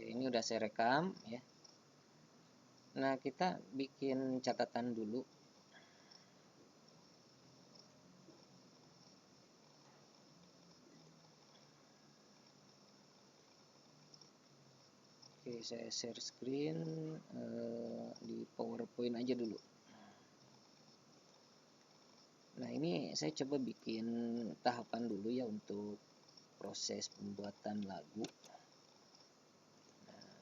ini udah saya rekam ya. Nah, kita bikin catatan dulu. Oke, saya share screen di PowerPoint aja dulu. Nah, ini saya coba bikin tahapan dulu ya untuk proses pembuatan lagu. Nah,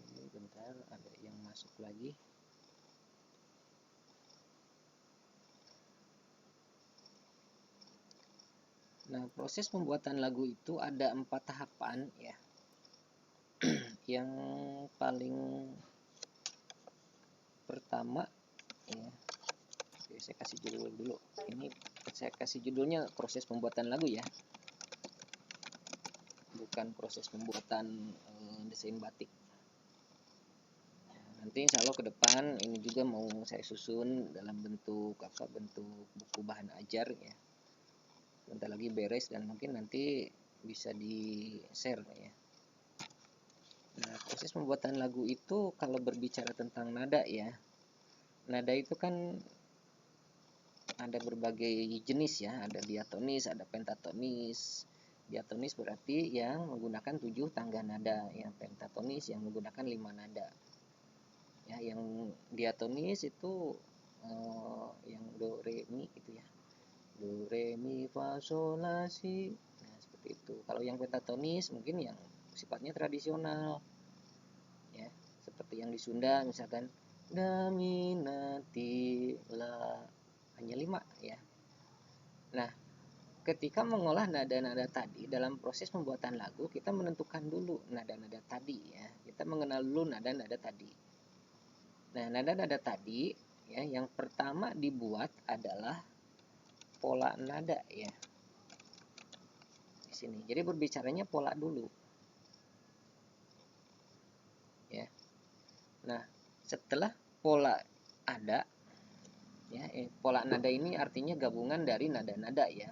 oke, bentar, ada yang masuk lagi. Nah, proses pembuatan lagu itu ada 4 tahapan ya. Yang paling pertama ya, oke, saya kasih judul dulu. Ini saya kasih judulnya proses pembuatan lagu ya, bukan proses pembuatan desain batik. Nanti insya Allah ke depan ini juga mau saya susun dalam bentuk bentuk buku bahan ajar ya. Bentar lagi beres dan mungkin nanti bisa di share ya. Nah, proses pembuatan lagu itu kalau berbicara tentang nada ya, nada itu kan ada berbagai jenis ya, ada diatonis, ada pentatonis. Diatonis berarti yang menggunakan 7 tangga nada, yang pentatonis yang menggunakan 5 nada. Ya, yang diatonis itu yang do re mi gitu ya. Do re mi fa sol la si. Nah, seperti itu. Kalau yang pentatonis mungkin yang sifatnya tradisional. Ya, seperti yang di Sunda misalkan da mi na ti la, hanya 5 ya. Nah, ketika mengolah nada-nada tadi dalam proses pembuatan lagu, kita menentukan dulu nada-nada tadi ya. Kita mengenal dulu nada-nada tadi. Nah, nada-nada tadi ya, yang pertama dibuat adalah pola nada ya. Di sini. Jadi berbicaranya pola dulu. Ya. Nah, setelah pola ada ya, pola nada ini artinya gabungan dari nada-nada ya.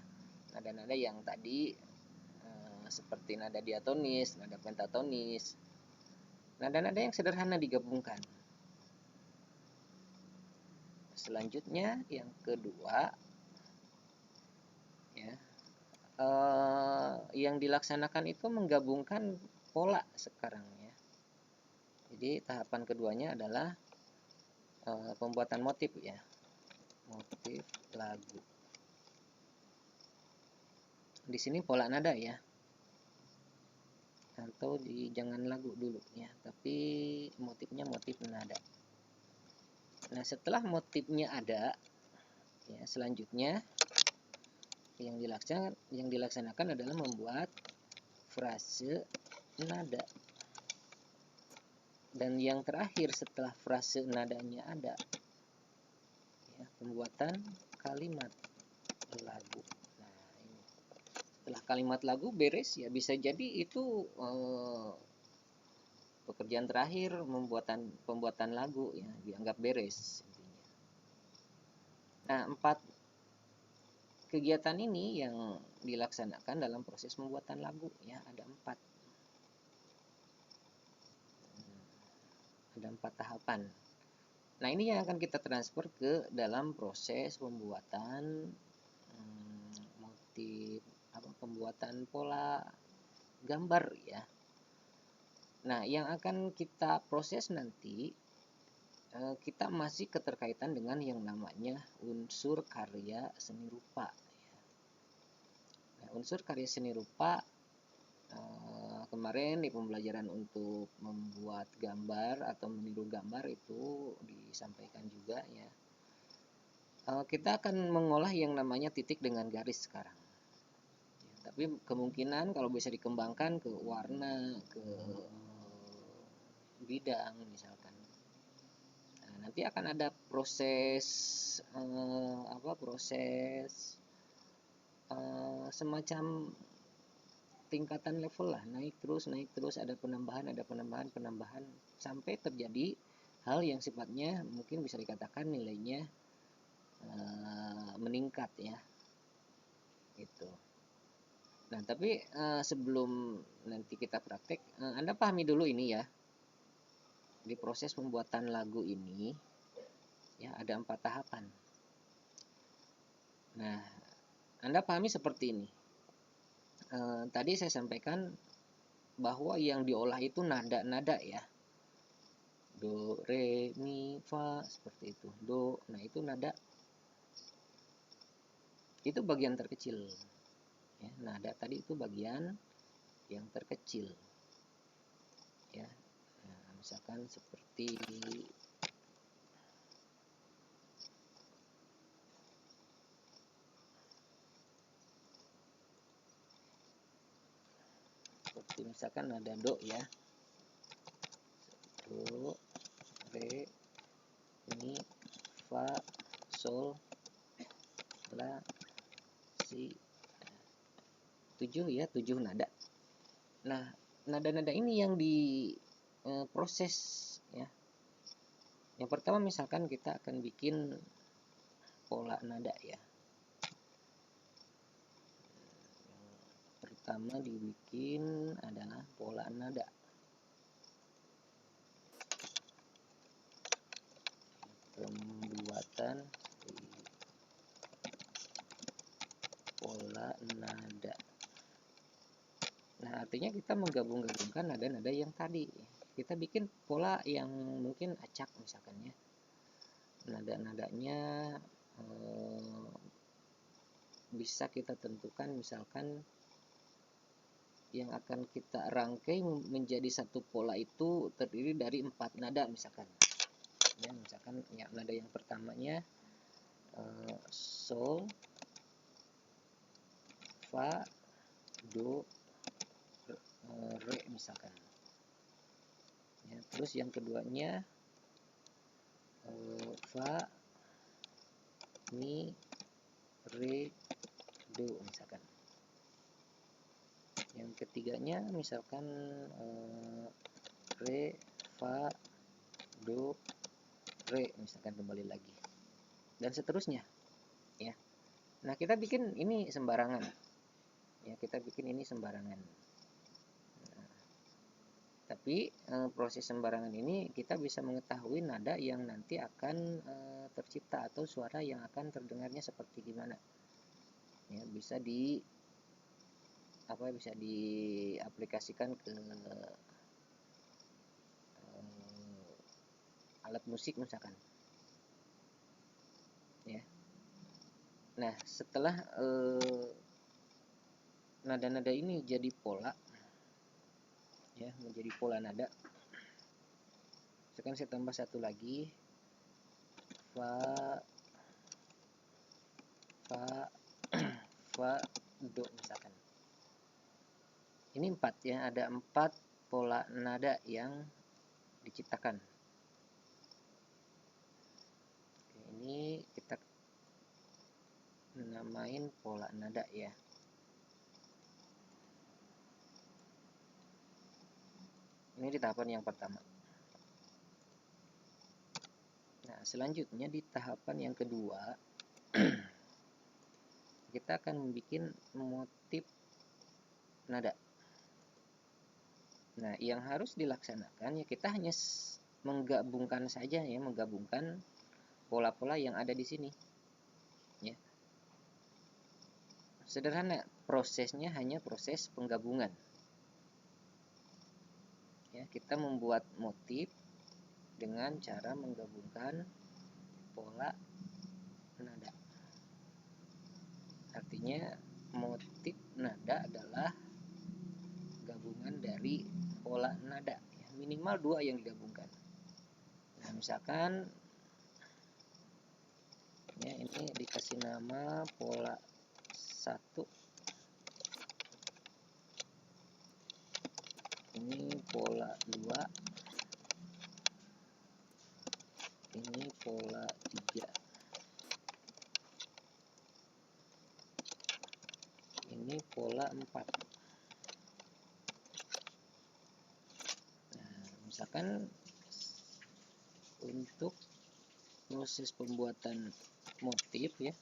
Nada-nada yang tadi seperti nada diatonis, nada pentatonis. Nada-nada yang sederhana digabungkan. Selanjutnya yang kedua ya, yang dilaksanakan itu menggabungkan pola sekarang ya. Jadi tahapan keduanya adalah pembuatan motif ya, motif lagu. Di sini pola nada ya, atau jangan lagu dulu ya, tapi motifnya motif nada. Nah, setelah motifnya ada ya, selanjutnya yang dilaksanakan adalah membuat frase nada. Dan yang terakhir setelah frase nadanya ada ya, pembuatan kalimat lagu. Nah, ini setelah kalimat lagu beres ya, bisa jadi itu pekerjaan terakhir pembuatan lagu ya, dianggap beres intinya. Nah, 4 kegiatan ini yang dilaksanakan dalam proses pembuatan lagu ya, ada 4. Ada 4 tahapan. Nah, ini yang akan kita transfer ke dalam proses pembuatan motif pembuatan pola gambar ya. Nah, yang akan kita proses nanti kita masih keterkaitan dengan yang namanya unsur karya seni rupa ya. Nah, unsur karya seni rupa kemarin di pembelajaran untuk membuat gambar atau meniru gambar itu disampaikan juga ya. Kita akan mengolah yang namanya titik dengan garis sekarang ya, tapi kemungkinan kalau bisa dikembangkan ke warna, ke bidang misalkan. Nah, nanti akan ada proses semacam tingkatan level lah, naik terus ada penambahan sampai terjadi hal yang sifatnya mungkin bisa dikatakan nilainya meningkat ya, gitu. Nah, tapi sebelum nanti kita praktek, Anda pahami dulu ini ya. Di proses pembuatan lagu ini ya ada 4 tahapan. Nah, Anda pahami seperti ini. Tadi saya sampaikan bahwa yang diolah itu nada-nada ya. Do, re, mi, fa, seperti itu. Do, nah itu nada. Itu bagian terkecil. Ya, nada tadi itu bagian yang terkecil. Ya, nah, misalkan seperti misalkan nada do ya. Do, re, mi, fa, sol, la, si. 7 ya, 7 nada. Nah, nada-nada ini yang diproses ya. Yang pertama misalkan kita akan bikin pola nada ya. Yang pertama dibikin adalah pola nada. Pembuatan pola nada. Nah, artinya kita menggabung-gabungkan nada-nada yang tadi. Kita bikin pola yang mungkin acak misalkan ya. Nada-nadanya bisa kita tentukan misalkan yang akan kita rangkai menjadi satu pola itu terdiri dari 4 nada misalkan. Ya, misalkan ya, nada yang pertamanya sol, fa, do, re misalkan. Ya, terus yang keduanya fa, mi, re, do misalkan. Yang ketiganya misalkan re, fa, do, re misalkan kembali lagi. Dan seterusnya ya. Nah, kita bikin ini sembarangan. Ya, kita bikin ini sembarangan. Nah, tapi proses sembarangan ini kita bisa mengetahui nada yang nanti akan tercipta atau suara yang akan terdengarnya seperti gimana. Ya, bisa diaplikasikan ke alat musik misalkan. Ya. Nah, setelah nada-nada ini jadi pola ya, menjadi pola nada. Sekarang saya tambah satu lagi, fa, fa, do misalkan. Ini 4 ya, ada 4 pola nada yang diciptakan. Oke, ini kita namain pola nada ya. Ini di tahapan yang pertama. Nah, selanjutnya di tahapan yang kedua kita akan membuat motif nada. Nah, yang harus dilaksanakan ya kita hanya menggabungkan saja ya, menggabungkan pola-pola yang ada di sini. Ya. Sederhana, prosesnya hanya proses penggabungan. Ya, kita membuat motif dengan cara menggabungkan pola nada. Artinya motif nada adalah gabungan dari pola nada ya, minimal 2 yang digabungkan. Nah, misalkan ya, ini dikasih nama pola 1, ini pola 2, ini pola 3, ini pola 4. Nah, misalkan untuk proses pembuatan motif ya,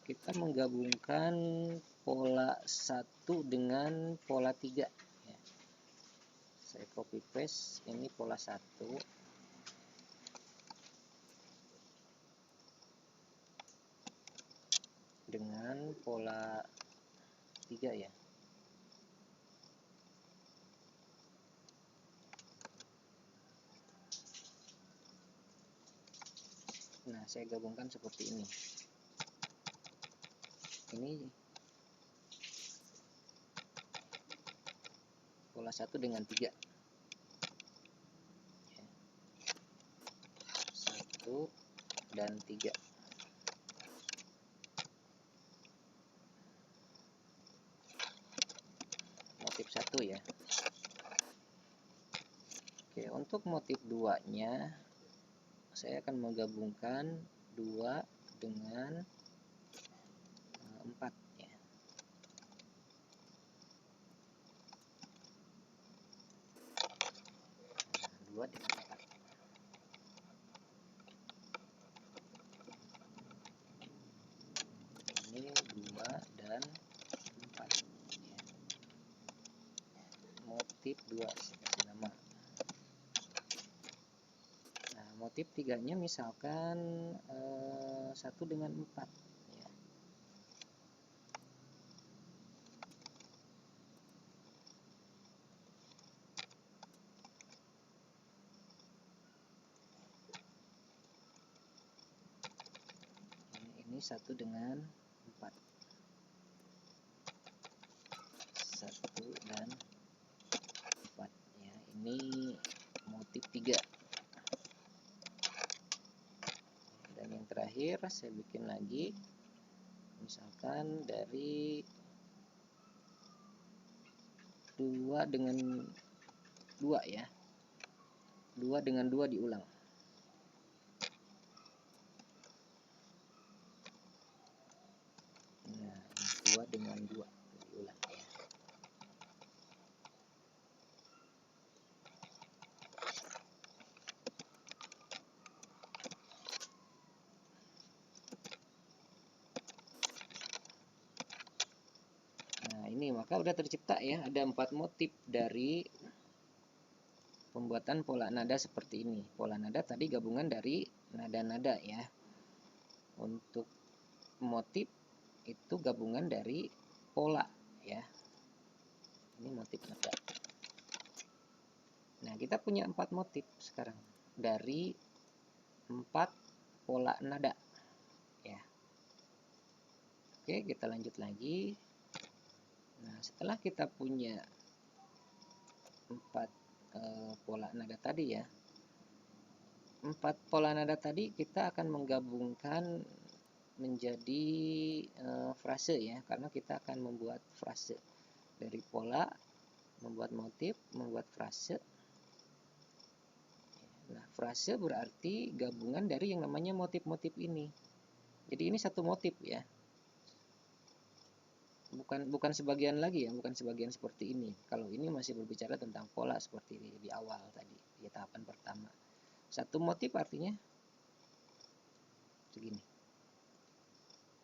kita menggabungkan pola 1 dengan pola 3 ya. Saya copy paste ini pola 1 dengan pola 3 ya. Nah, saya gabungkan seperti ini. Ini pola 1 dengan 3. 1 dan 3. Motif 1 ya. Oke, untuk motif 2-nya saya akan menggabungkan 2 dengan 4 ya. 2 dengan 4. Ini 2 dan 4 ya. Motif 2 saya kasih nama. Nah, motif 3-nya misalkan 1 dengan 4 ya. Ini 1 dengan 4. 1 dan 4 ya. Ini motif 3. Dan yang terakhir saya bikin lagi misalkan dari 2 dengan 2 ya. 2 dengan 2 diulang. Nah, 2 dengan 2 diulang ya. Nah, ini maka udah tercipta ya, ada 4 motif dari pembuatan pola nada seperti ini. Pola nada tadi gabungan dari nada-nada ya. Untuk motif itu gabungan dari pola ya. Ini motif nada. Nah, kita punya 4 motif sekarang dari 4 pola nada ya. Oke, kita lanjut lagi. Nah, setelah kita punya 4 pola nada tadi ya, 4 pola nada tadi kita akan menggabungkan menjadi frase ya, karena kita akan membuat frase dari pola, membuat motif, membuat frase. Nah, frase berarti gabungan dari yang namanya motif-motif ini. Jadi ini satu motif ya. Bukan sebagian lagi ya, bukan sebagian seperti ini. Kalau ini masih berbicara tentang pola seperti di awal tadi, di tahapan pertama. Satu motif artinya segini.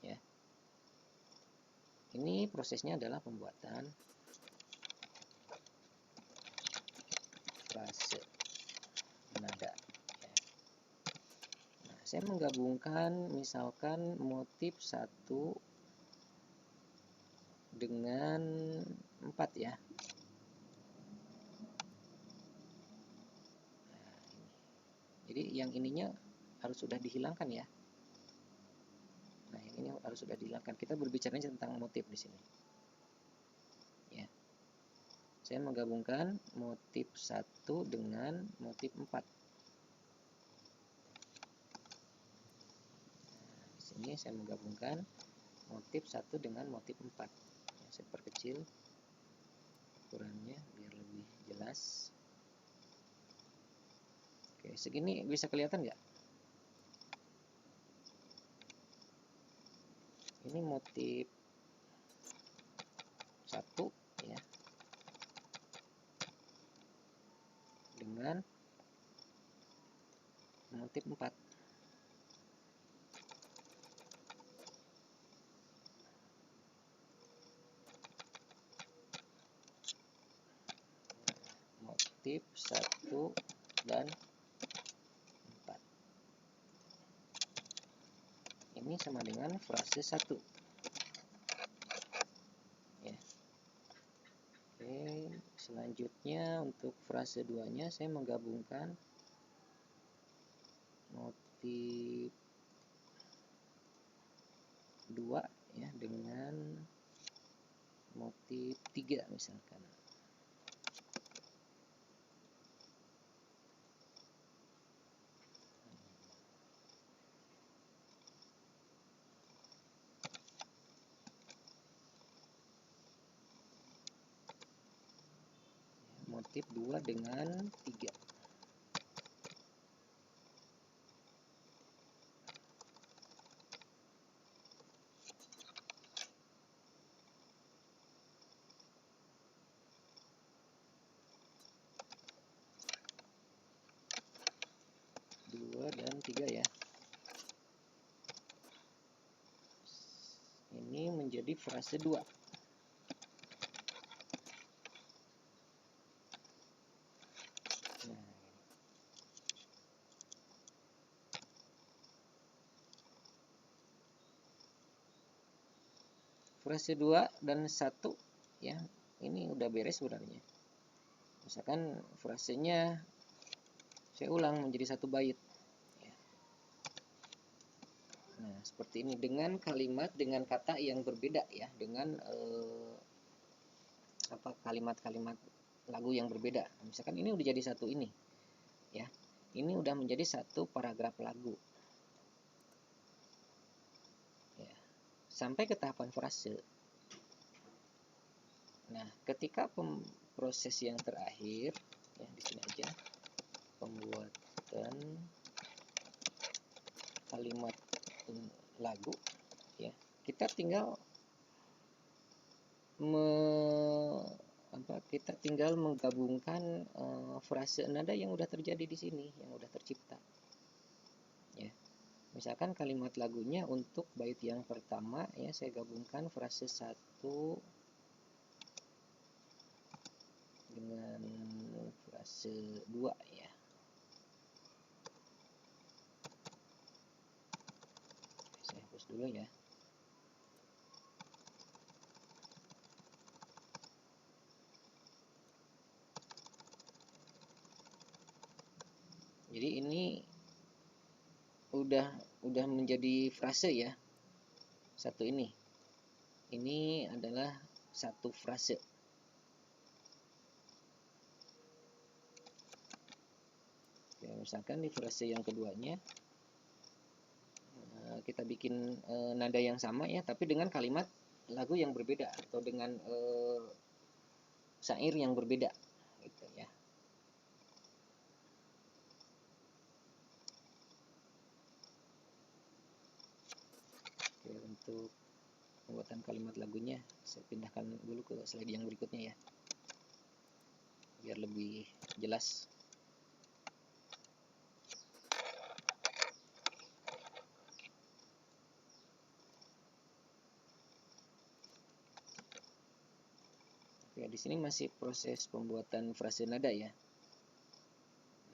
Ya. Ini prosesnya adalah pembuatan frase nada. Ya. Nah, saya menggabungkan misalkan motif 1 dengan 4 ya. Nah, ini. Jadi yang ininya harus sudah dihilangkan ya. Nah, yang ini harus sudah dihilangkan. Kita berbicara tentang motif di sini. Ya. Saya menggabungkan motif 1 dengan motif 4. Nah, di sini saya menggabungkan motif 1 dengan motif 4. Ya, saya perkecil ukurannya biar lebih jelas. Oke, segini bisa kelihatan nggak? Ini motif 1 ya, dengan motif 4. 1 dan 4. Ini sama dengan frase 1. Ya. Oke, selanjutnya untuk frase 2-nya saya menggabungkan motif 2 ya dengan motif 3 misalkan. Motif 2 dengan 3. Dan 3 ya. Ini menjadi frase 2. Nah, frase 2 dan 1 ya, ini udah beres sebenarnya. Misalkan frasenya saya ulang menjadi 1 bait. Nah, seperti ini dengan kalimat dengan kata yang berbeda ya, dengan kalimat-kalimat lagu yang berbeda. Misalkan ini udah jadi 1 ini. Ya. Ini udah menjadi 1 paragraf lagu. Ya. Sampai ke tahapan frase. Nah, ketika proses yang terakhir ya di sini aja, pembuatan kalimat lagu ya, kita tinggal menggabungkan frase nada yang udah terjadi di sini, yang udah tercipta ya. Misalkan kalimat lagunya untuk bait yang pertama ya, saya gabungkan frase 1 dengan frase 2 ya. Saya hapus dulu ya. Jadi ini udah menjadi frase ya. 1 ini. Ini adalah 1 frase. Oke, misalkan di frase yang keduanya kita bikin nada yang sama ya, tapi dengan kalimat lagu yang berbeda atau dengan syair yang berbeda gitu ya. Oke, untuk pembuatan kalimat lagunya saya pindahkan dulu ke slide yang berikutnya ya, biar lebih jelas. Oke, di sini masih proses pembuatan frase nada ya.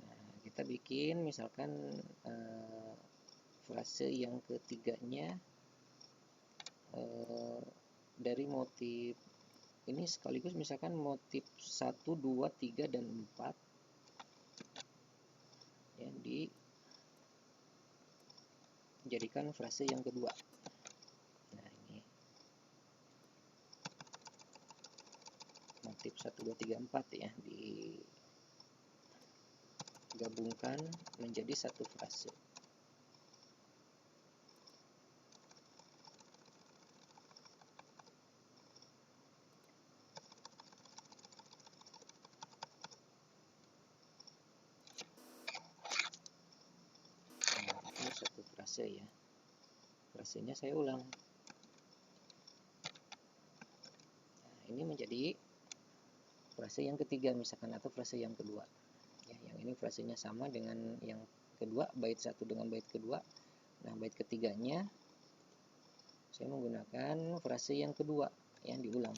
Nah, kita bikin misalkan frase yang ketiganya dari motif ini sekaligus misalkan motif 1, 2, 3, dan 4 ya, dijadikan frase yang kedua. Nah, ini motif 1, 2, 3, 4 ya, digabungkan menjadi 1 frase. Satu frase ya, frasenya saya ulang. Nah, ini menjadi frase yang ketiga misalkan, atau frase yang kedua ya. Yang ini frasenya sama dengan yang kedua, bait 1 dengan bait kedua. Nah, bait ketiganya saya menggunakan frase yang kedua yang diulang.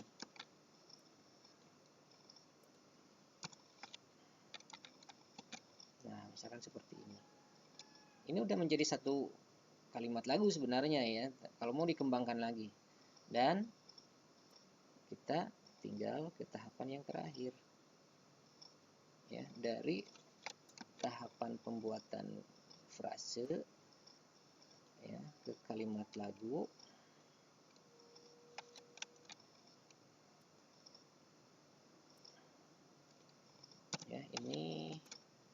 misalkan seperti ini. Ini udah menjadi satu kalimat lagu sebenarnya ya, kalau mau dikembangkan lagi. Dan kita tinggal ke tahapan yang terakhir ya, dari tahapan pembuatan frase ya ke kalimat lagu. Ya, ini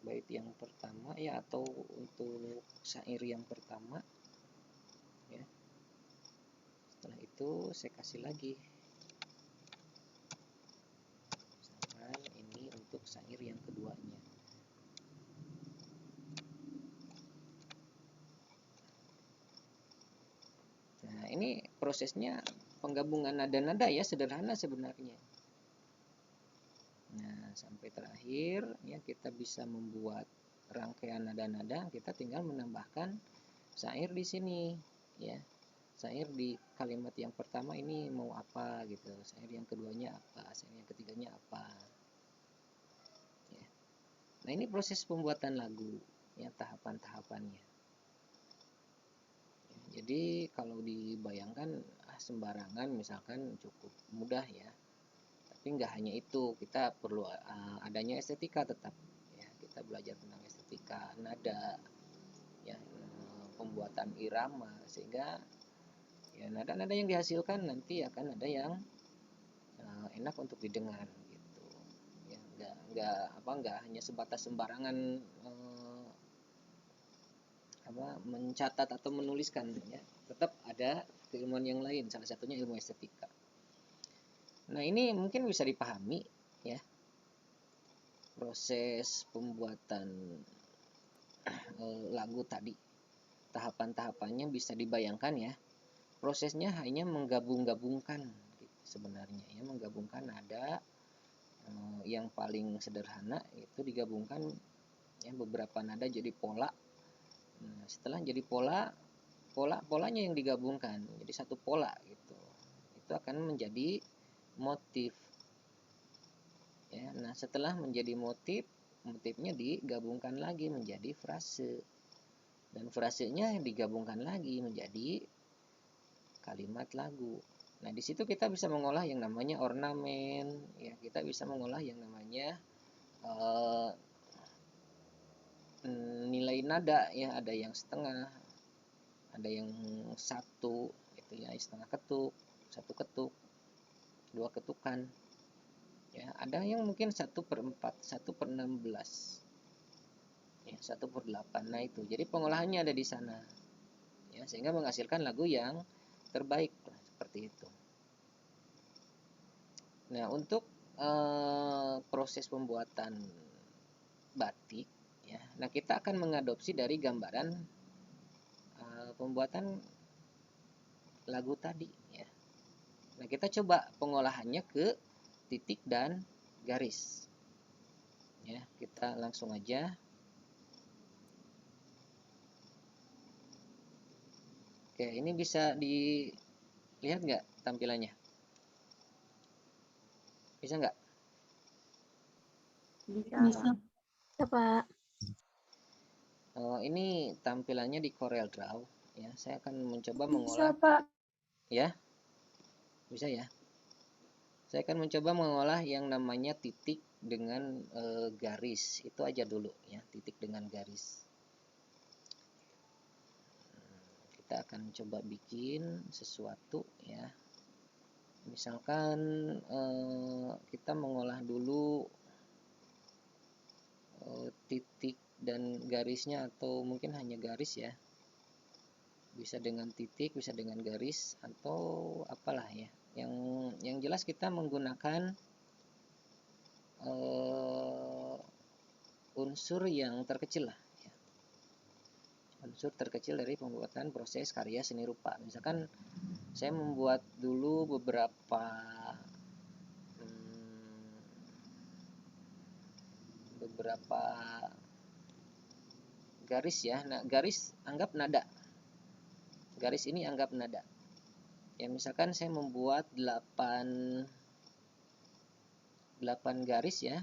bait yang pertama ya, atau untuk syair yang pertama ya. Setelah itu saya kasih lagi, misalkan ini untuk syair yang keduanya. Nah, ini prosesnya penggabungan nada-nada ya, sederhana sebenarnya. Nah, sampai terakhir ya kita bisa membuat rangkaian nada-nada, kita tinggal menambahkan syair di sini ya. Syair di kalimat yang pertama ini mau apa gitu, syair yang keduanya apa, syair yang ketiganya apa ya. Nah, ini proses pembuatan lagu ya, tahapan-tahapannya. Jadi kalau dibayangkan sembarangan misalkan cukup mudah ya, tapi nggak hanya itu, kita perlu adanya estetika tetap ya. Kita belajar tentang estetika nada ya, pembuatan irama, sehingga ya nada-nada yang dihasilkan nanti akan ada yang enak untuk didengar gitu ya. Nggak hanya sebatas sembarangan mencatat atau menuliskan ya, tetap ada keilmuan yang lain, salah satunya ilmu estetika. Nah, ini mungkin bisa dipahami ya, proses pembuatan lagu tadi, tahapan-tahapannya bisa dibayangkan ya. Prosesnya hanya menggabung-gabungkan sebenarnya ya, menggabungkan nada yang paling sederhana itu digabungkan ya, beberapa nada jadi pola. Nah, setelah jadi polanya yang digabungkan jadi satu pola gitu, itu akan menjadi motif ya. Nah, setelah menjadi motifnya digabungkan lagi menjadi frase, dan frasenya digabungkan lagi menjadi kalimat lagu. Nah, di situ kita bisa mengolah yang namanya ornamen ya, kita bisa mengolah yang namanya nilai nada ya, ada yang setengah, ada yang satu gitu ya, setengah ketuk, satu ketuk, dua ketukan ya, ada yang mungkin 1/4, 1/16 ya, 1/8. Nah, itu jadi pengolahannya ada di sana ya, sehingga menghasilkan lagu yang terbaik seperti itu. Nah, untuk proses pembuatan batik ya, nah kita akan mengadopsi dari gambaran pembuatan lagu tadi ya. Nah, kita coba pengolahannya ke titik dan garis ya, kita langsung aja. Oke, ini bisa dilihat nggak tampilannya? Bisa nggak? Bisa. Ya, Pak. Ini tampilannya di Corel Draw ya. Saya akan mencoba Bisa, mengolah Pak. ya. Bisa ya. Saya akan mencoba mengolah yang namanya titik dengan garis. Itu aja dulu ya, titik dengan garis. Kita akan coba bikin sesuatu ya. Misalkan kita mengolah dulu titik dan garisnya, atau mungkin hanya garis ya, bisa dengan titik, bisa dengan garis, atau apalah ya, yang jelas kita menggunakan unsur yang terkecil lah ya. Unsur terkecil dari pembuatan proses karya seni rupa. Misalkan saya membuat dulu beberapa garis ya. Nah, garis anggap nada. Garis ini anggap nada. Ya, misalkan saya membuat 8 garis ya.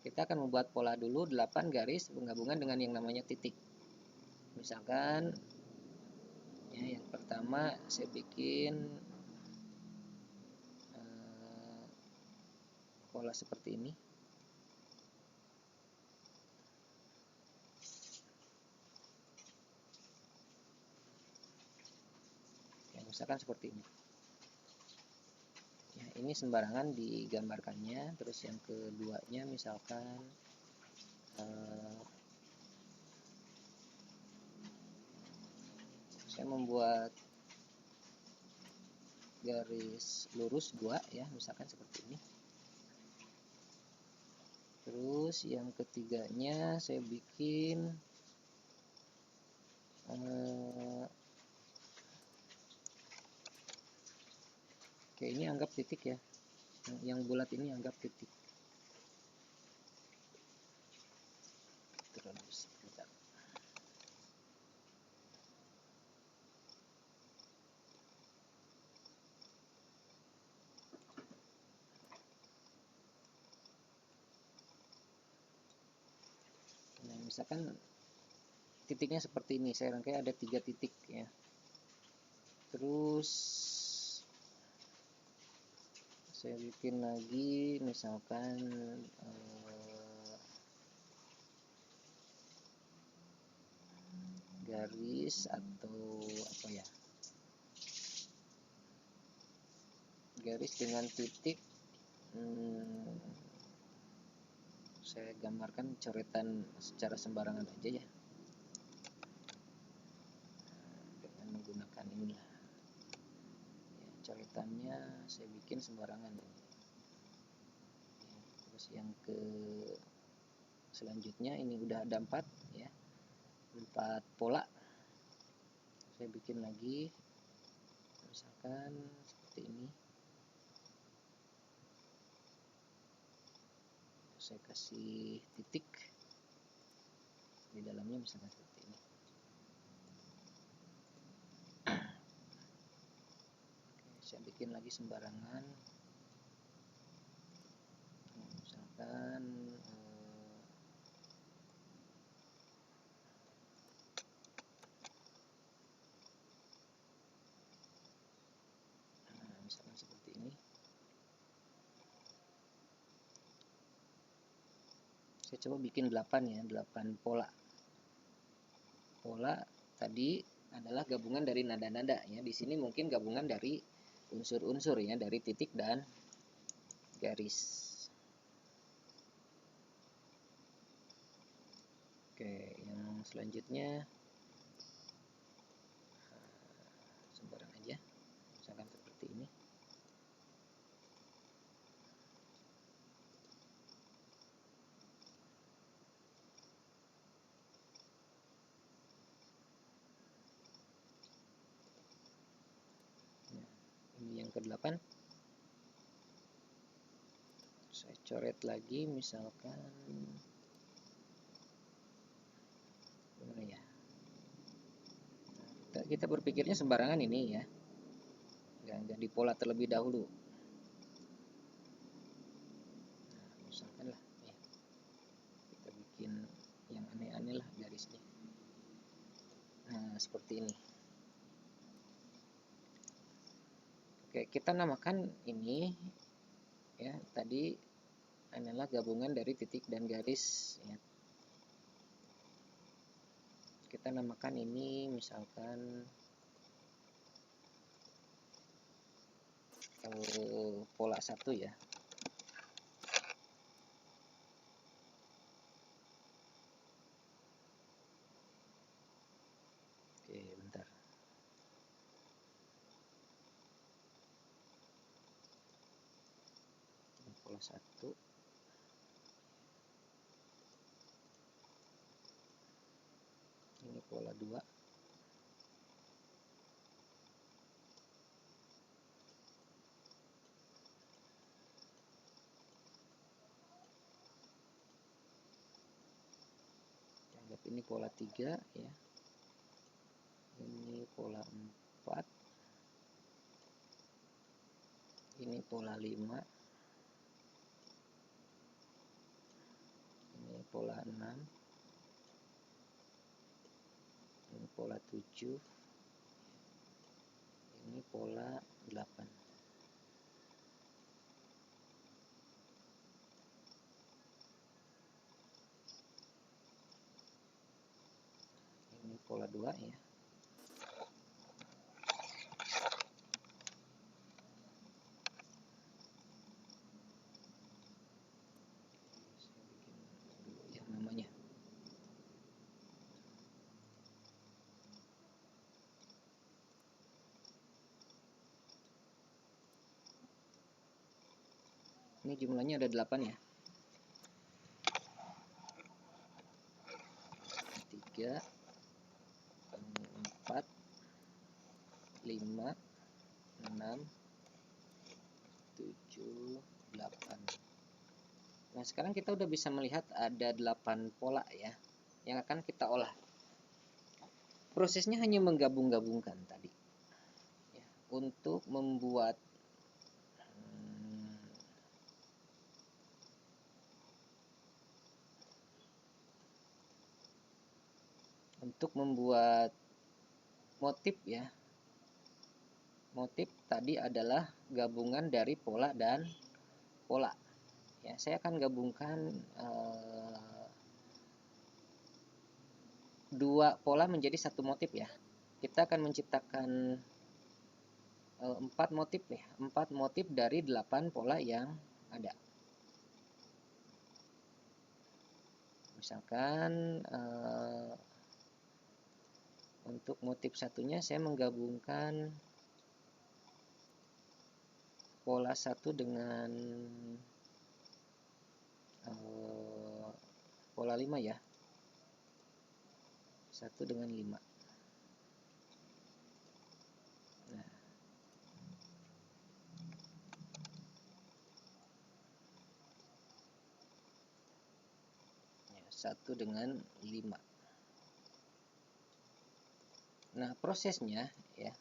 kita akan membuat pola dulu 8 garis penggabungan dengan yang namanya titik. Misalkan ya, yang pertama saya bikin pola seperti ini. Ya, misalkan seperti ini. Ya, ini sembarangan digambarkannya. Terus yang keduanya misalkan saya membuat garis lurus 2 ya, misalkan seperti ini. Terus yang ketiganya saya bikin oke, ini anggap titik ya, yang bulat ini anggap titik. Terus nah, misalkan titiknya seperti ini, saya rangkai ada 3 titik ya. Terus saya bikin lagi misalkan garis atau apa ya, garis dengan titik, saya gambarkan coretan secara sembarangan aja ya, dengan menggunakan inilah ya, coretannya saya bikin sembarangan ya. Terus yang ke selanjutnya ini udah ada 4 ya, 4 pola. Saya bikin lagi misalkan seperti ini, saya kasih titik di dalamnya misalkan seperti ini. Oke, saya bikin lagi sembarangan, misalkan misalkan seperti ini. Saya coba bikin 8 ya, 8 pola. Pola tadi adalah gabungan dari nada-nada ya. Di sini mungkin gabungan dari unsur-unsur ya, dari titik dan garis. Oke, yang selanjutnya sembarang aja, misalkan seperti ini. Nah, ini yang ke-8. Saya coret lagi misalkan gimana ya, kita berpikirnya sembarangan ini ya, nggak di pola terlebih dahulu. Nah, misalkan lah ya, kita bikin yang aneh-aneh lah garisnya. Nah, seperti ini. Oke, kita namakan ini ya, tadi adalah gabungan dari titik dan garis ya. Kita namakan ini misalkan pola 1 ya. Oke, bentar. Ini pola 1. Ini pola 2. Anggap ini pola 3 ya. Ini pola 4. Ini pola 5. pola 6, ini pola 7, ini pola 8. Ini pola 2 ya. Ini jumlahnya ada 8 ya. 3, 4, 5, 6, 7, 8. Nah, sekarang kita udah bisa melihat ada 8 pola ya yang akan kita olah. Prosesnya hanya menggabung-gabungkan tadi ya, untuk membuat motif ya. Motif tadi adalah gabungan dari pola dan pola ya. Saya akan gabungkan dua pola menjadi satu motif ya. Kita akan menciptakan 4 motif ya, 4 motif dari 8 pola yang ada. Misalkan untuk motif satunya saya menggabungkan pola 1 dengan pola 5 ya. 1 dengan 5. Nah, ya, 1 dengan 5. Nah, prosesnya ya,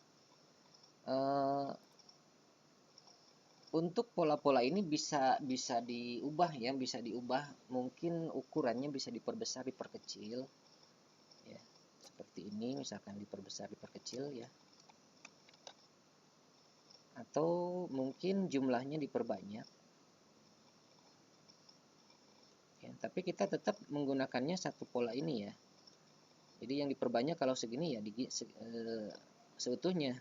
untuk pola-pola ini bisa diubah ya, bisa diubah. Mungkin ukurannya bisa diperbesar, diperkecil ya. Seperti ini misalkan, diperbesar, diperkecil ya. Atau mungkin jumlahnya diperbanyak. Ya, tapi kita tetap menggunakannya satu pola ini ya. Jadi yang diperbanyak kalau segini ya seutuhnya.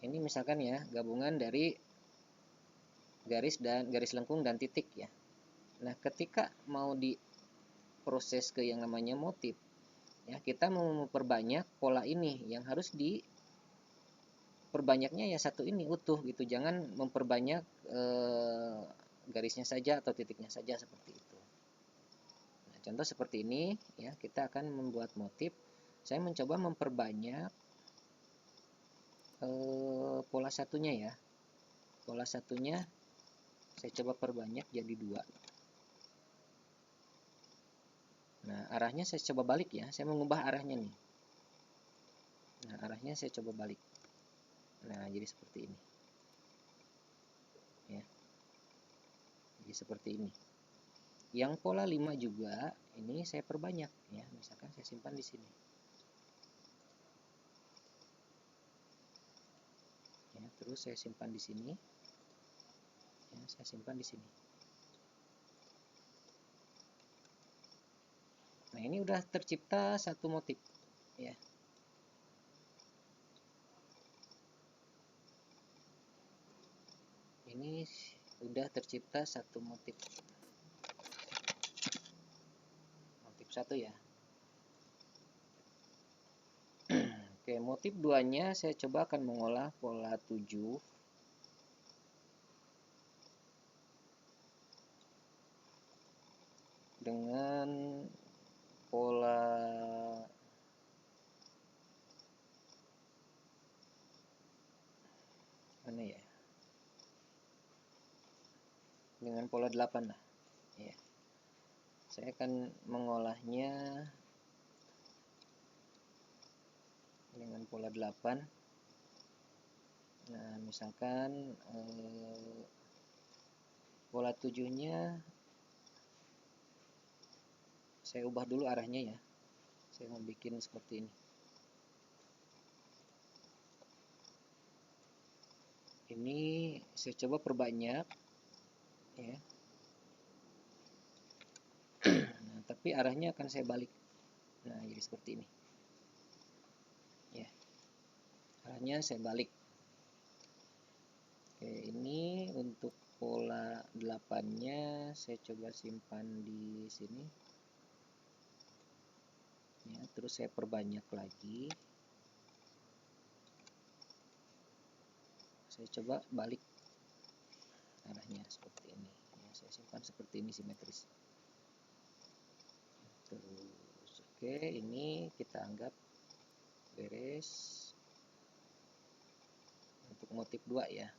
Ini misalkan ya, gabungan dari garis lengkung dan titik ya. Nah, ketika mau diproses ke yang namanya motif ya, kita mau memperbanyak pola ini, yang harus diperbanyaknya ya satu ini utuh gitu. Jangan memperbanyak garisnya saja atau titiknya saja seperti itu. Nah, contoh seperti ini ya, kita akan membuat motif. Saya mencoba memperbanyak pola satunya ya. Pola satunya saya coba perbanyak jadi 2. Nah, arahnya saya coba balik ya. Saya mengubah arahnya nih. Nah, arahnya saya coba balik. Nah, jadi seperti ini. Ya. Jadi seperti ini. Yang pola 5 juga ini saya perbanyak ya. Misalkan saya simpan di sini. Ya, terus saya simpan di sini. Ya, saya simpan di sini. Nah, ini udah tercipta satu motif ya. Ini udah tercipta satu motif. Motif 1 ya. Oke, motif 2-nya saya coba akan mengolah pola 7 dengan pola mana ya? Dengan pola 8 lah. Ya. Saya akan mengolahnya dengan pola 8. Nah, misalkan pola 7-nya Saya ubah dulu arahnya ya. Saya mau bikin seperti ini. Ini saya coba perbanyak ya. Nah, tapi arahnya akan saya balik. Nah, jadi seperti ini. Ya. Arahnya saya balik. Oke, ini untuk pola 8-nya saya coba simpan di sini. Ya, terus saya perbanyak lagi. Saya coba balik arahnya seperti ini. Ya, saya simpan seperti ini simetris. Terus oke, ini kita anggap beres untuk motif 2 ya.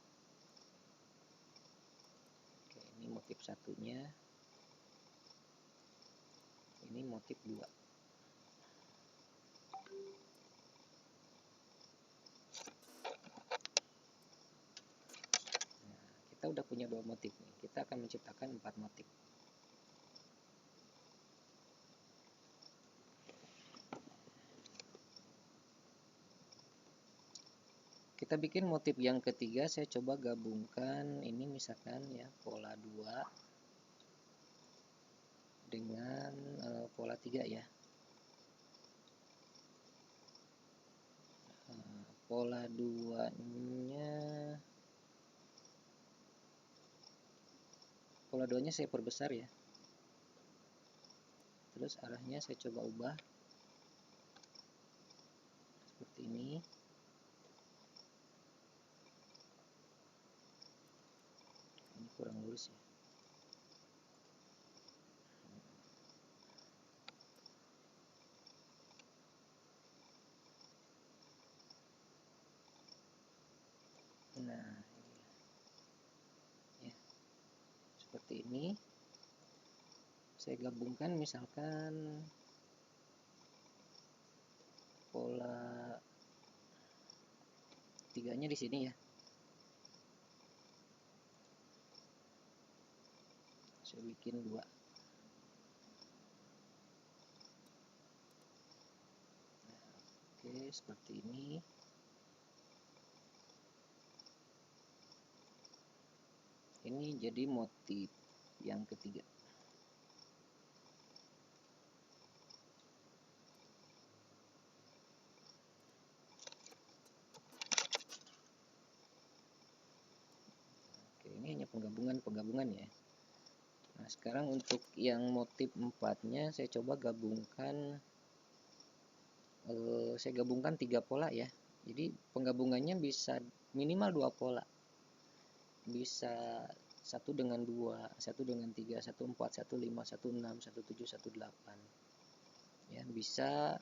Oke, ini motif satunya, ini motif 2. Nah, kita udah punya 2 motif nih. Kita akan menciptakan 4 motif. Kita bikin motif yang ketiga, saya coba gabungkan ini misalkan ya, pola 2 dengan pola 3 ya. Pola 2-nya saya perbesar ya. Terus arahnya saya coba ubah seperti ini. Ini kurang lurus ya. Nah, ya, seperti ini. Saya gabungkan misalkan pola 3-nya di sini ya. Saya bikin 2. Nah, oke, seperti ini. Ini jadi motif yang ketiga. Oke, ini hanya penggabungan ya. Nah, sekarang untuk yang motif 4-nya saya coba gabungkan, saya gabungkan 3 pola ya. Jadi penggabungannya bisa minimal 2 pola. Bisa 1 dengan 2, 1 dengan 3, 1 4, 1 5, 1 6, 1 7, 1 8. Ya, bisa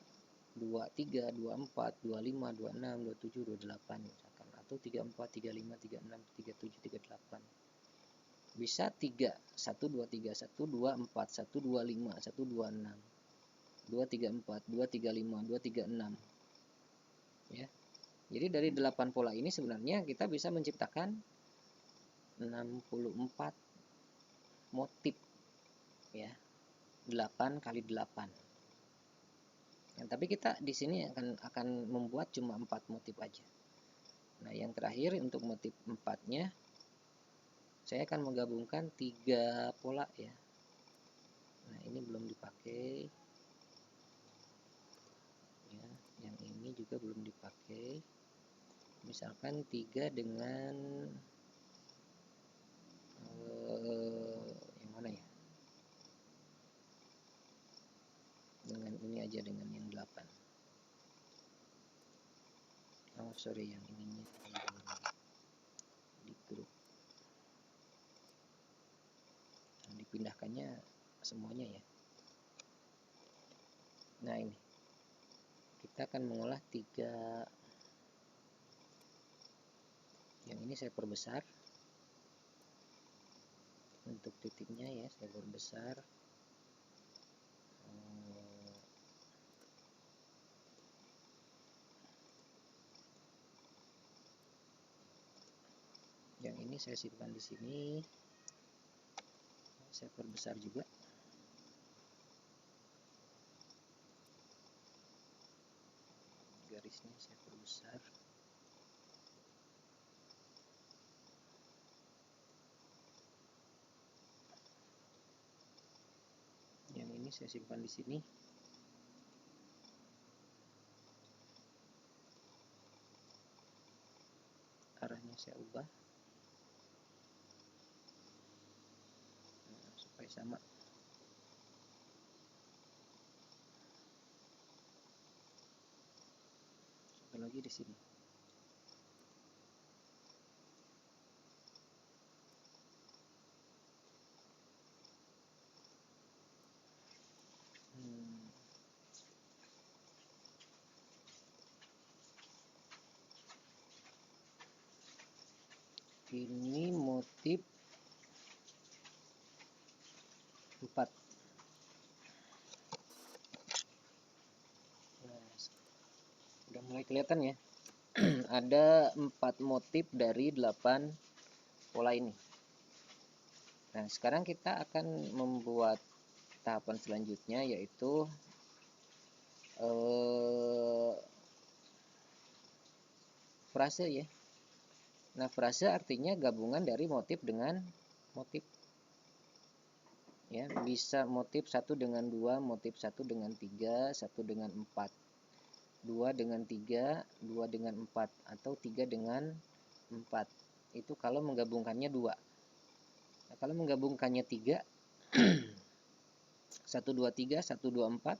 2 3, 2 4, 2 5, 2 6, 2 7, 2 8 misalkan, atau 3 4, 3 5, 3 6, 3 7, 3 8. Bisa 3 1 2 3 1 2 4 1 2 5 1 2 6 2 3 4 2 3 5 2 3 6 ya. Jadi dari 8 pola ini sebenarnya kita bisa menciptakan 64 motif ya, 8 kali 8. Nah, tapi kita di sini akan membuat cuma 4 motif aja. Nah, yang terakhir untuk motif 4-nya saya akan menggabungkan 3 pola ya. Nah, ini belum dipakai ya, yang ini juga belum dipakai. Misalkan 3 dengan yang mana ya, dengan ini aja, dengan yang 8. Oh sorry, yang ininya di grup. Nah, dipindahkannya semuanya ya. Nah, ini kita akan mengolah 3. Yang ini saya perbesar untuk titiknya ya, saya perbesar. Yang ini saya simpan di sini, saya perbesar juga. garisnya saya perbesar. Yang ini saya simpan di sini. Arahnya saya ubah supaya sama. Satu lagi di sini. Ini motif 4. Nah, udah mulai kelihatan ya. Ada 4 motif dari 8 pola ini. Nah, sekarang kita akan membuat tahapan selanjutnya, yaitu frase ya. Nah, frase artinya gabungan dari motif dengan motif. Ya, bisa motif 1 dengan 2, motif 1 dengan 3, 1 dengan 4, 2 dengan 3, 2 dengan 4, atau 3 dengan 4. Itu kalau menggabungkannya 2. Nah, kalau menggabungkannya 3, 1 2 3, 1 2 4,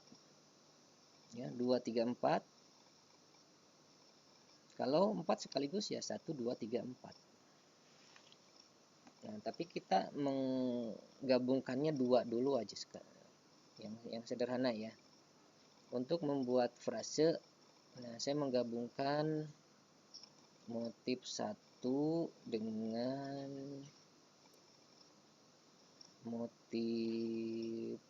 ya, 2 3 4. Kalau 4 sekaligus ya 1 2 3 4. Nah, tapi kita menggabungkannya 2 dulu aja sekarang. Yang sederhana ya. Untuk membuat frase, nah saya menggabungkan motif 1 dengan motif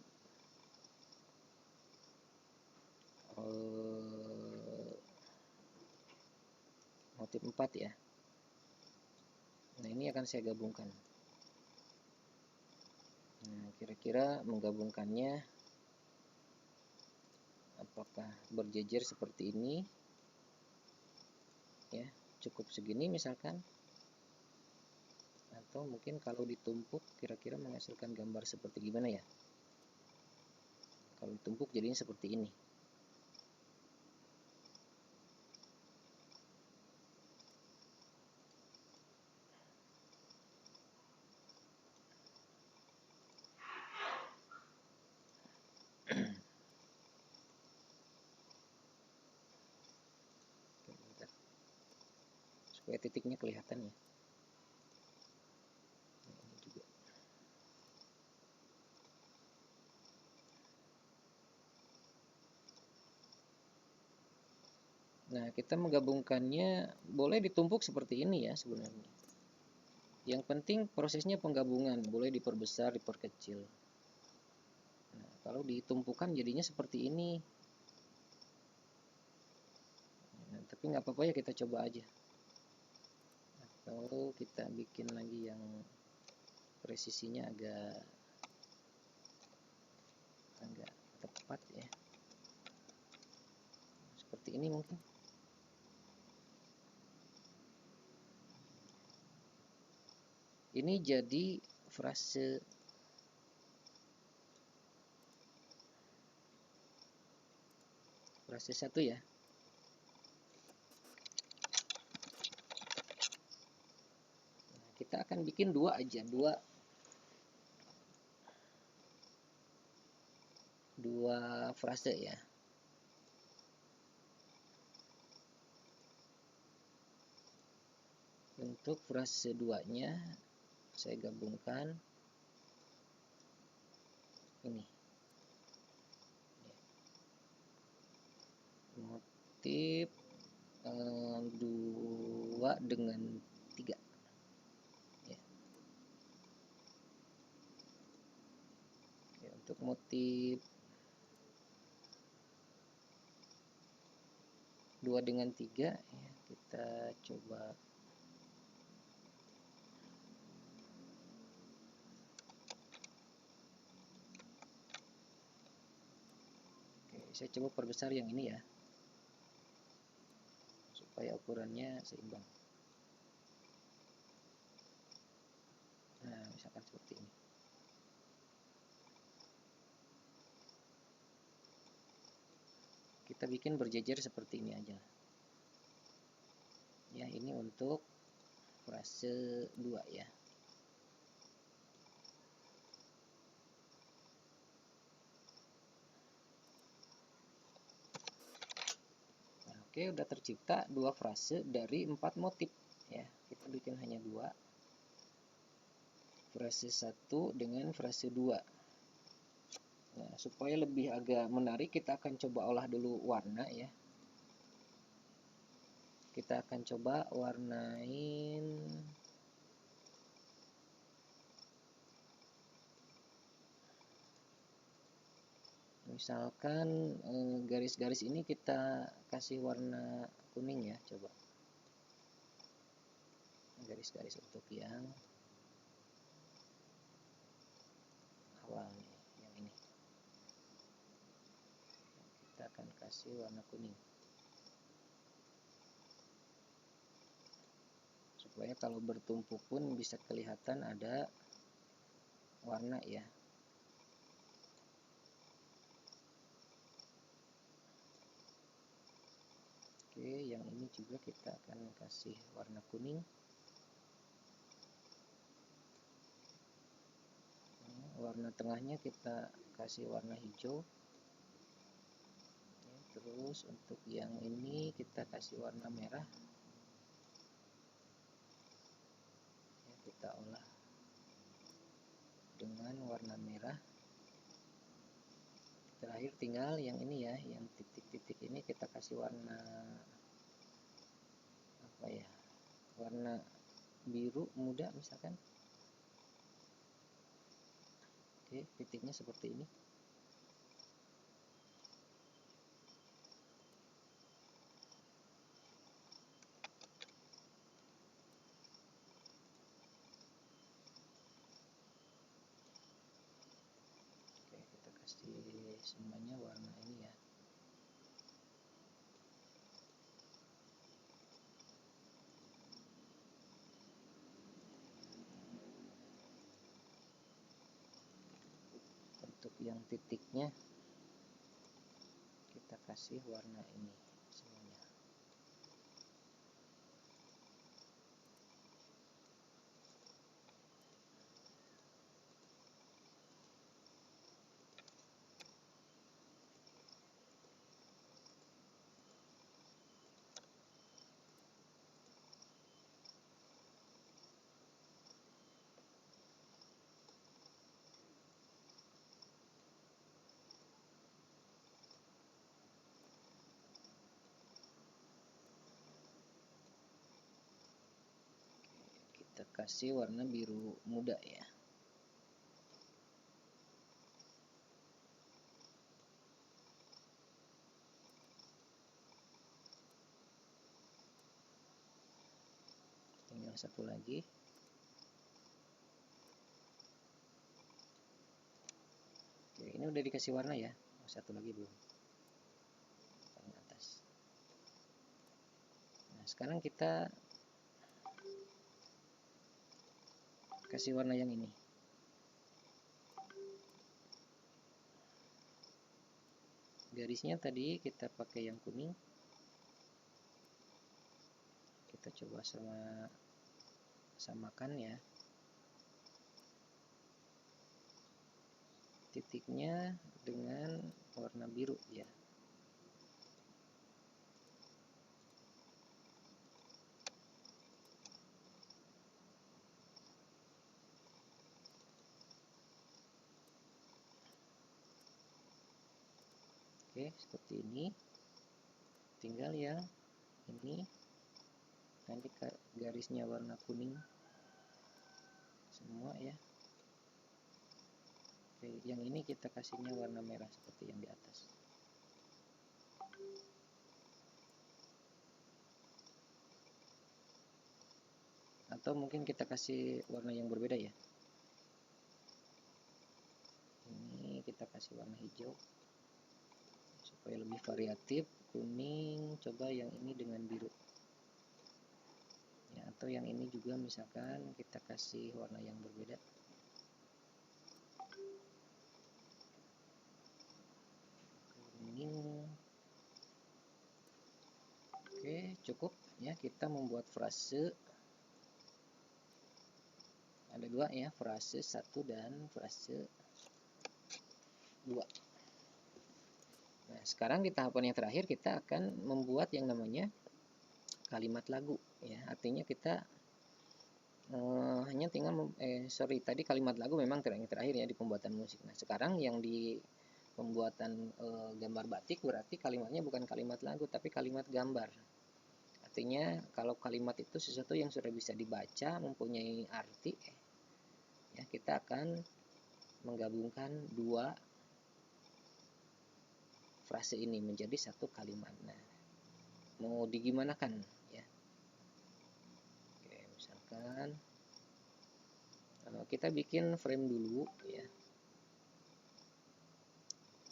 motif 4 ya. Nah, ini akan saya gabungkan. Nah, kira-kira menggabungkannya apakah berjejer seperti ini? Ya, cukup segini misalkan. Atau mungkin kalau ditumpuk kira-kira menghasilkan gambar seperti gimana ya? Kalau ditumpuk jadinya seperti ini. Supaya titiknya kelihatan ya. Ini juga. Nah, kita menggabungkannya boleh ditumpuk seperti ini ya sebenarnya. Yang penting prosesnya penggabungan, boleh diperbesar, diperkecil. Nah, kalau ditumpukan jadinya seperti ini. Nah, tapi nggak apa-apa ya, kita coba aja. Atau kita bikin lagi yang presisinya agak tepat ya. Seperti ini mungkin. Ini jadi frase satu ya. Nah, kita akan bikin 2 aja, 2 frase ya. Untuk frase 2-nya saya gabungkan ini. Motif 2 dengan 3. Ya. Oke, untuk motif 2 dengan 3 ya, kita coba saya coba perbesar yang ini ya. supaya ukurannya seimbang. Nah, misalkan seperti ini. Kita bikin berjejer seperti ini aja. Ya, ini untuk frase 2 ya. Nah, oke, udah tercipta 2 frase dari 4 motif ya. Kita bikin hanya 2. Frase 1 dengan frase 2. Nah, supaya lebih agak menarik, kita akan coba olah dulu warna ya. Kita akan coba warnain misalkan garis-garis ini kita kasih warna kuning ya, coba. Garis-garis untuk yang awal nih, yang ini. Kita akan kasih warna kuning. Supaya kalau bertumpuk pun bisa kelihatan ada warna ya. Oke, yang ini juga kita akan kasih warna kuning. Warna tengahnya kita kasih warna hijau. Terus untuk yang ini kita kasih warna merah. Ya, kita olah dengan warna merah. Terakhir tinggal yang ini ya, yang titik-titik ini kita kasih warna apa ya? Warna biru muda misalkan. Oke, titiknya seperti ini. Oke, kita kasih semuanya warna ini ya. Untuk yang titiknya kita kasih warna ini semuanya. Kita kasih warna biru muda ya. Tinggal satu lagi. Oke, ini udah dikasih warna ya. Satu lagi belum. Paling atas. Nah, sekarang kita kasih warna yang ini. Garisnya tadi kita pakai yang kuning. Kita coba samakan ya. Titiknya dengan warna biru ya. Oke, seperti ini. Tinggal yang ini nanti garisnya warna kuning semua ya. Oke, yang ini kita kasihnya warna merah seperti yang di atas. Atau mungkin kita kasih warna yang berbeda ya. Ini kita kasih warna hijau supaya lebih variatif. Kuning, coba yang ini dengan biru. atau yang ini juga misalkan kita kasih warna yang berbeda. Kuning. Oke, cukup ya, kita membuat frase. Ada dua ya, frase 1 dan frase 2. Nah, sekarang di tahapan yang terakhir kita akan membuat yang namanya kalimat lagu ya. Artinya kita hanya tinggal tadi kalimat lagu memang terakhir ya di pembuatan musik. Nah, sekarang yang di pembuatan gambar batik berarti kalimatnya bukan kalimat lagu tapi kalimat gambar. Artinya kalau kalimat itu sesuatu yang sudah bisa dibaca, mempunyai arti ya, kita akan menggabungkan dua frase ini menjadi satu kalimat. Nah, mau digimanakan ya? Oke, misalkan kita bikin frame dulu ya.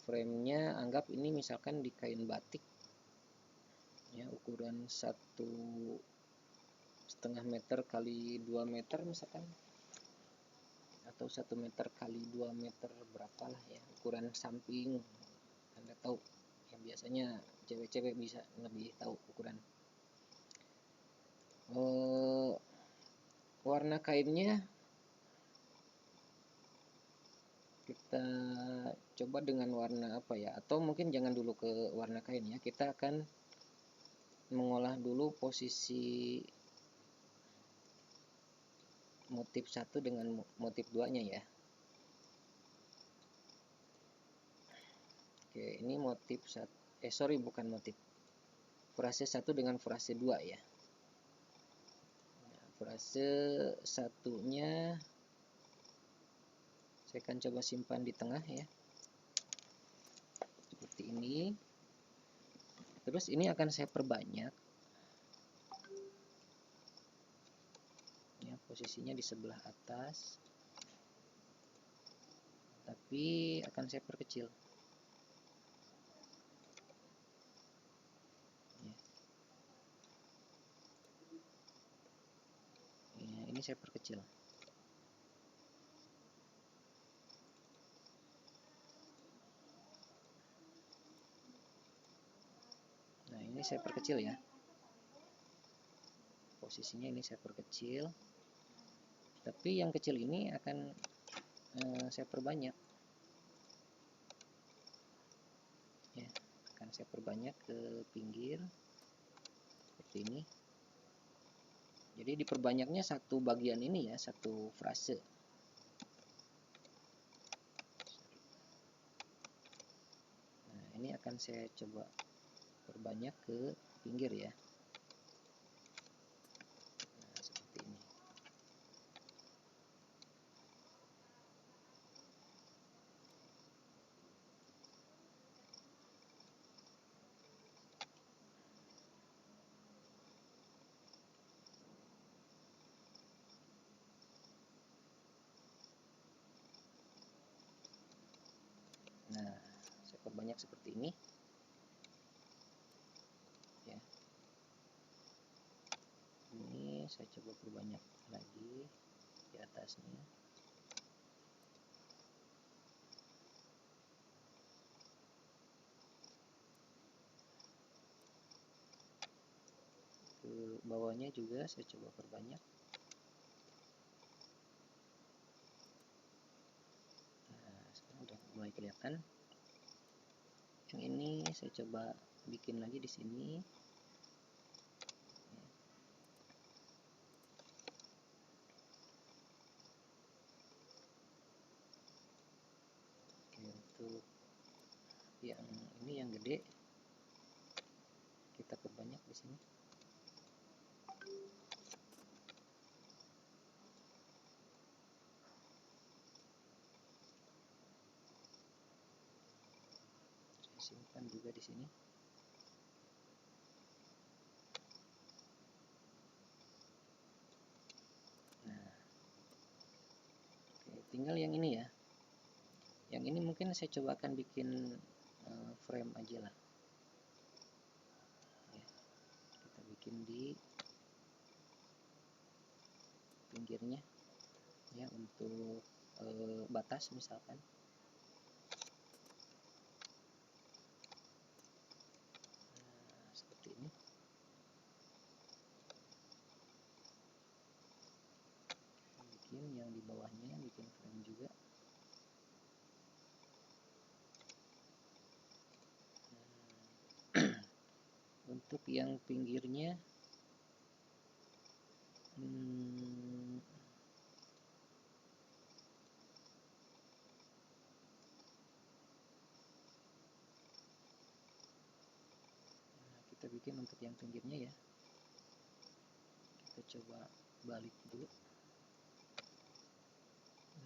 Framenya anggap ini misalkan di kain batik ya, ukuran 1,5 meter kali 2 meter misalkan, atau 1 meter kali 2 meter berapalah ya, ukuran samping. Anda tahu yang biasanya cewek-cewek bisa lebih tahu ukuran. Warna kainnya kita coba dengan warna apa ya, atau mungkin jangan dulu ke warna kain ya, kita akan mengolah dulu posisi motif 1 dengan motif 2 nya ya. Oke, ini motif bukan motif, frase 1 dengan frase 2 ya. Nah, frase 1-nya saya akan coba simpan di tengah ya, seperti ini. Terus ini akan saya perbanyak ya, posisinya di sebelah atas, tapi akan saya perkecil ya. Ini saya perkecil. Nah, ini saya perkecil ya, posisinya ini saya perkecil, tapi yang kecil ini akan saya perbanyak ya, akan saya perbanyak ke pinggir seperti ini. Jadi diperbanyaknya satu bagian ini ya, satu frase. Nah, ini akan saya coba perbanyak ke pinggir ya. Nah, seperti ini. Nah, saya perbanyak seperti ini ya. Ini saya coba perbanyak lagi di atasnya. Ke bawahnya juga saya coba perbanyak. Nah, sekarang udah mulai kelihatan. Yang ini saya coba bikin lagi di sini. Oke, untuk yang ini yang gede kita perbanyak di sini. Saya simpan juga di sini. Nah, oke, tinggal yang ini ya. Yang ini mungkin saya coba akan bikin frame aja lah ya. Kita bikin di pinggirnya ya, untuk batas misalkan. Nah, seperti ini. Bikin yang di bawahnya, bikin frame juga. Untuk yang pinggirnya kita bikin untuk yang pinggirnya ya, kita coba balik dulu.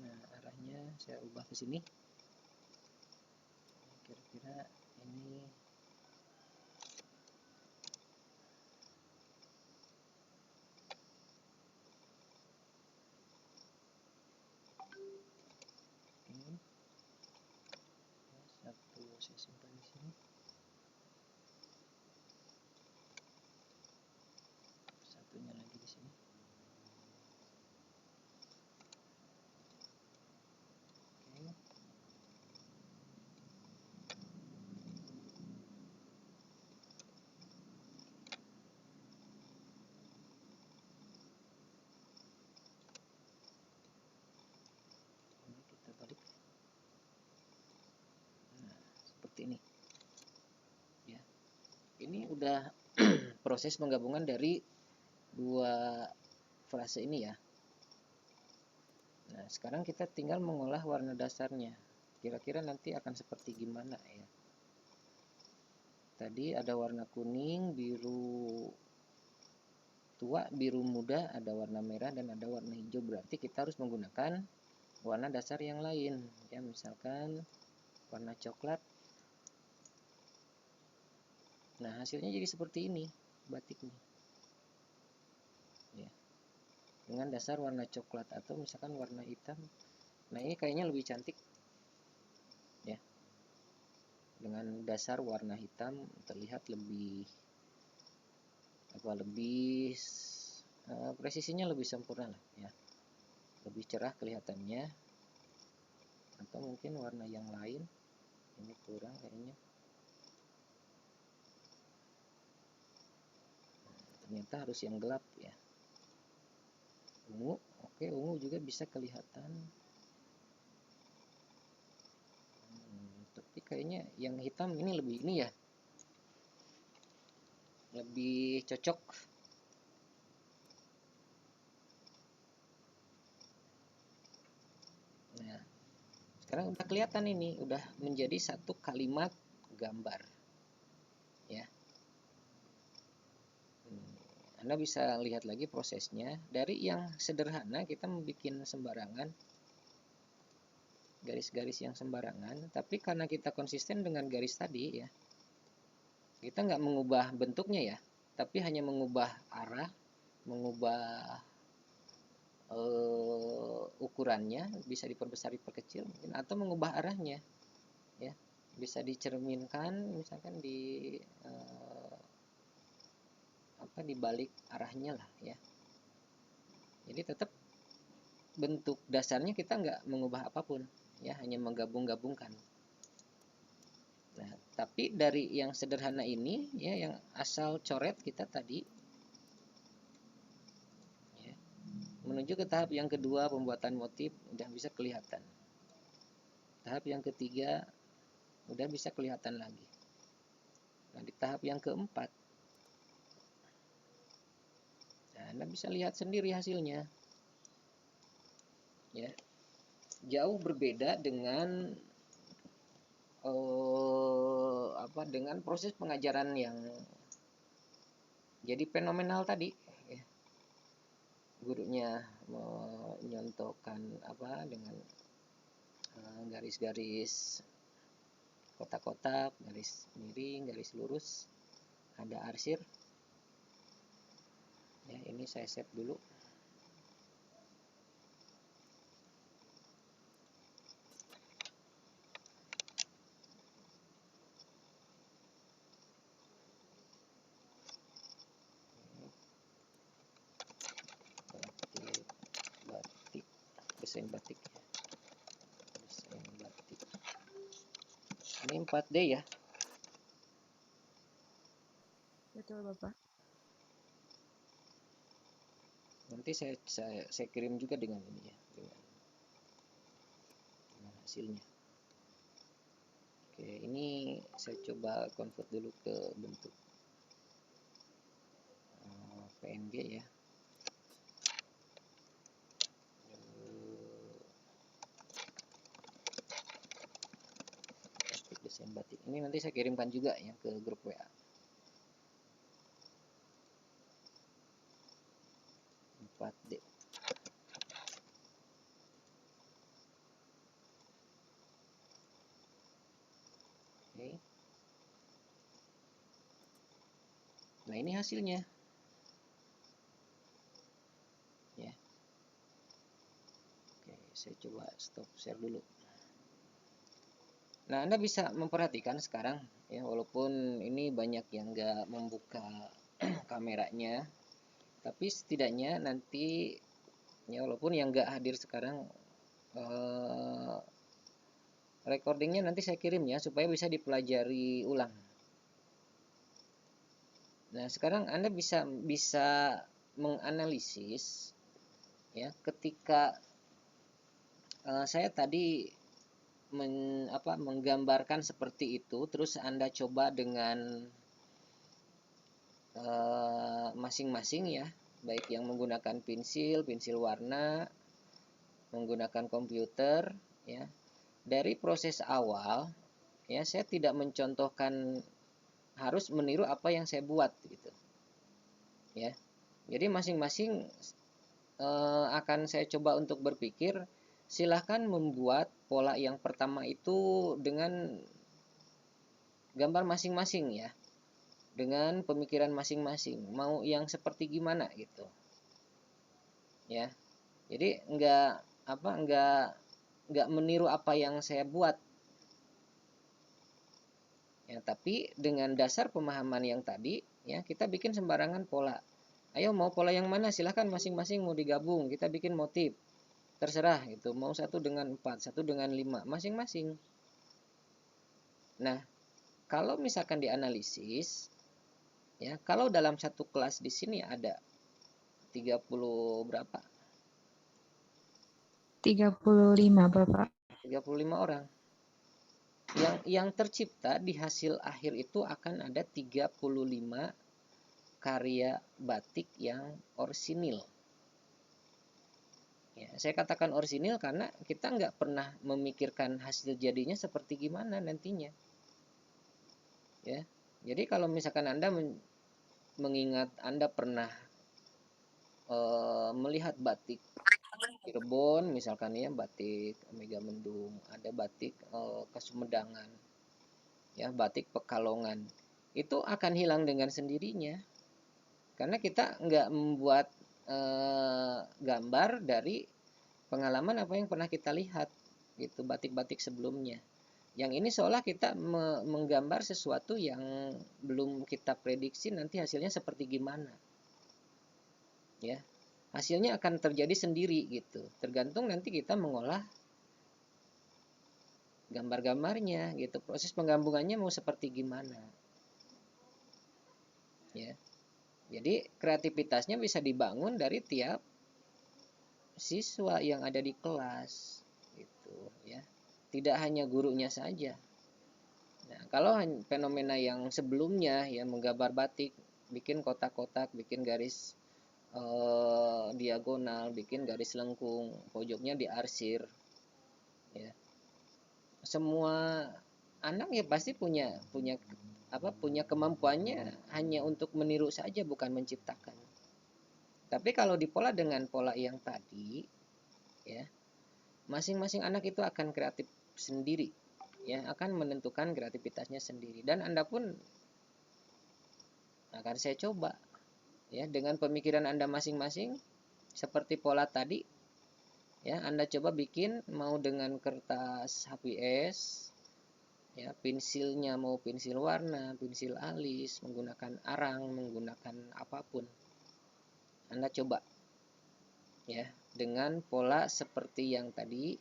Nah, arahnya saya ubah ke sini, kira-kira ini satu saya simpan di sini, satunya lagi di sini. Oke. Ini kita balik. Nah, seperti ini. Ya. Ini udah proses penggabungan dari dua frase ini ya. Nah, sekarang kita tinggal mengolah warna dasarnya. Kira-kira nanti akan seperti gimana ya. Tadi ada warna kuning, biru tua, biru muda, ada warna merah, dan ada warna hijau. Berarti kita harus menggunakan warna dasar yang lain. Ya, misalkan warna coklat. Nah, hasilnya jadi seperti ini batiknya. Ya. Dengan dasar warna coklat atau misalkan warna hitam. Nah, ini kayaknya lebih cantik. Ya. Dengan dasar warna hitam terlihat lebih presisinya lebih sempurna lah ya, lebih cerah kelihatannya. Atau mungkin warna yang lain, ini kurang kayaknya. Ternyata harus yang gelap ya. Ungu, oke, ungu juga bisa kelihatan. Tapi kayaknya yang hitam ini lebih ini ya, lebih cocok. Nah, sekarang udah kelihatan ini, udah menjadi satu kalimat gambar ya. Anda bisa lihat lagi prosesnya. Dari yang sederhana kita membuat sembarangan, garis-garis yang sembarangan, tapi karena kita konsisten dengan garis tadi ya, kita nggak mengubah bentuknya ya, tapi hanya mengubah arah, mengubah ukurannya, bisa diperbesar, diperkecil mungkin, atau mengubah arahnya ya, bisa dicerminkan misalkan di di balik arahnya lah ya. Jadi tetap bentuk dasarnya kita nggak mengubah apapun ya, hanya menggabung-gabungkan. Nah, tapi dari yang sederhana ini ya, yang asal coret kita tadi ya, menuju ke tahap yang kedua, pembuatan motif, udah bisa kelihatan. Tahap yang ketiga udah bisa kelihatan lagi. Nah, di tahap yang keempat, nah, Anda bisa lihat sendiri hasilnya ya, jauh berbeda dengan dengan proses pengajaran yang jadi fenomenal tadi ya. Gurunya menyontohkan dengan garis-garis kotak-kotak, garis miring, garis lurus, ada arsir ya. Ini saya save dulu. desain batik. Desain batik. Ini 4D ya. Betul, Bapak. Nanti saya kirim juga dengan ini ya, dengan hasilnya. Oke, ini saya coba convert dulu ke bentuk PNG ya. Desain batik. Ini nanti saya kirimkan juga ya ke grup WA. 4D. Oke. Nah, ini hasilnya. Ya. Oke, saya coba stop share dulu. Nah, Anda bisa memperhatikan sekarang ya, walaupun ini banyak yang nggak membuka kameranya, tapi setidaknya nanti ya, walaupun yang nggak hadir sekarang, recordingnya nanti saya kirim ya, supaya bisa dipelajari ulang. Nah, sekarang Anda bisa menganalisis ya, ketika saya tadi menggambarkan seperti itu, terus Anda coba dengan masing-masing ya, baik yang menggunakan pensil warna, menggunakan komputer ya. Dari proses awal ya, saya tidak mencontohkan harus meniru apa yang saya buat gitu ya. Jadi masing-masing akan saya coba untuk berpikir, silahkan membuat pola yang pertama itu dengan gambar masing-masing ya, dengan pemikiran masing-masing, mau yang seperti gimana gitu ya. Jadi nggak meniru apa yang saya buat ya, tapi dengan dasar pemahaman yang tadi ya, kita bikin sembarangan pola. Ayo, mau pola yang mana, silahkan masing-masing mau digabung, kita bikin motif, terserah gitu, mau 1 dengan 4, 1 dengan 5, masing-masing. Nah, kalau misalkan dianalisis ya, kalau dalam satu kelas di sini ada 30 berapa? 35, Bapak. 35 orang. Yang tercipta di hasil akhir itu akan ada 35 karya batik yang orsinil. Ya, saya katakan orsinil karena kita nggak pernah memikirkan hasil jadinya seperti gimana nantinya. Ya, jadi kalau misalkan Anda mengingat Anda pernah melihat batik Cirebon misalkan ya, batik Megamendung, ada batik Kesummedangan, ya, batik Pekalongan, itu akan hilang dengan sendirinya karena kita nggak membuat gambar dari pengalaman apa yang pernah kita lihat gitu, batik-batik sebelumnya. Yang ini seolah kita menggambar sesuatu yang belum kita prediksi nanti hasilnya seperti gimana ya. Hasilnya akan terjadi sendiri gitu, tergantung nanti kita mengolah gambar-gambarnya gitu, proses penggabungannya mau seperti gimana ya. Jadi kreativitasnya bisa dibangun dari tiap siswa yang ada di kelas gitu ya, tidak hanya gurunya saja. Nah, kalau fenomena yang sebelumnya ya, menggambar batik, bikin kotak-kotak, bikin garis diagonal, bikin garis lengkung, pojoknya diarsir ya, semua anak ya pasti punya kemampuannya hanya untuk meniru saja, bukan menciptakan. Tapi kalau dipola dengan pola yang tadi ya, masing-masing anak itu akan kreatif sendiri ya, akan menentukan kreativitasnya sendiri, dan Anda pun akan saya coba ya, dengan pemikiran Anda masing-masing seperti pola tadi ya, Anda coba bikin, mau dengan kertas HPS ya, pensilnya mau pensil warna, pensil alis, menggunakan arang, menggunakan apapun, Anda coba ya, dengan pola seperti yang tadi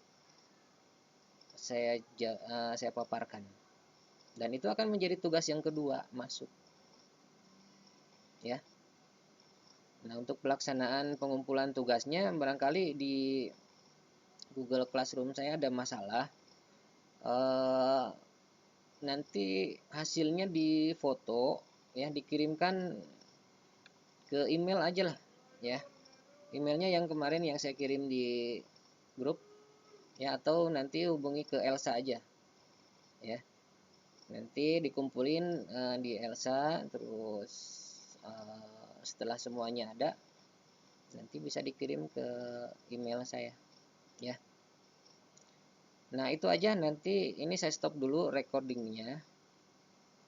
saya paparkan. Dan itu akan menjadi tugas yang kedua masuk. Ya. Nah, untuk pelaksanaan pengumpulan tugasnya barangkali di Google Classroom saya ada masalah. Nanti hasilnya difoto ya, dikirimkan ke email aja lah ya. Emailnya yang kemarin yang saya kirim di grup ya, atau nanti hubungi ke Elsa aja ya. Nanti dikumpulin di Elsa, terus setelah semuanya ada nanti bisa dikirim ke email saya ya. Nah, itu aja. Nanti ini saya stop dulu recordingnya.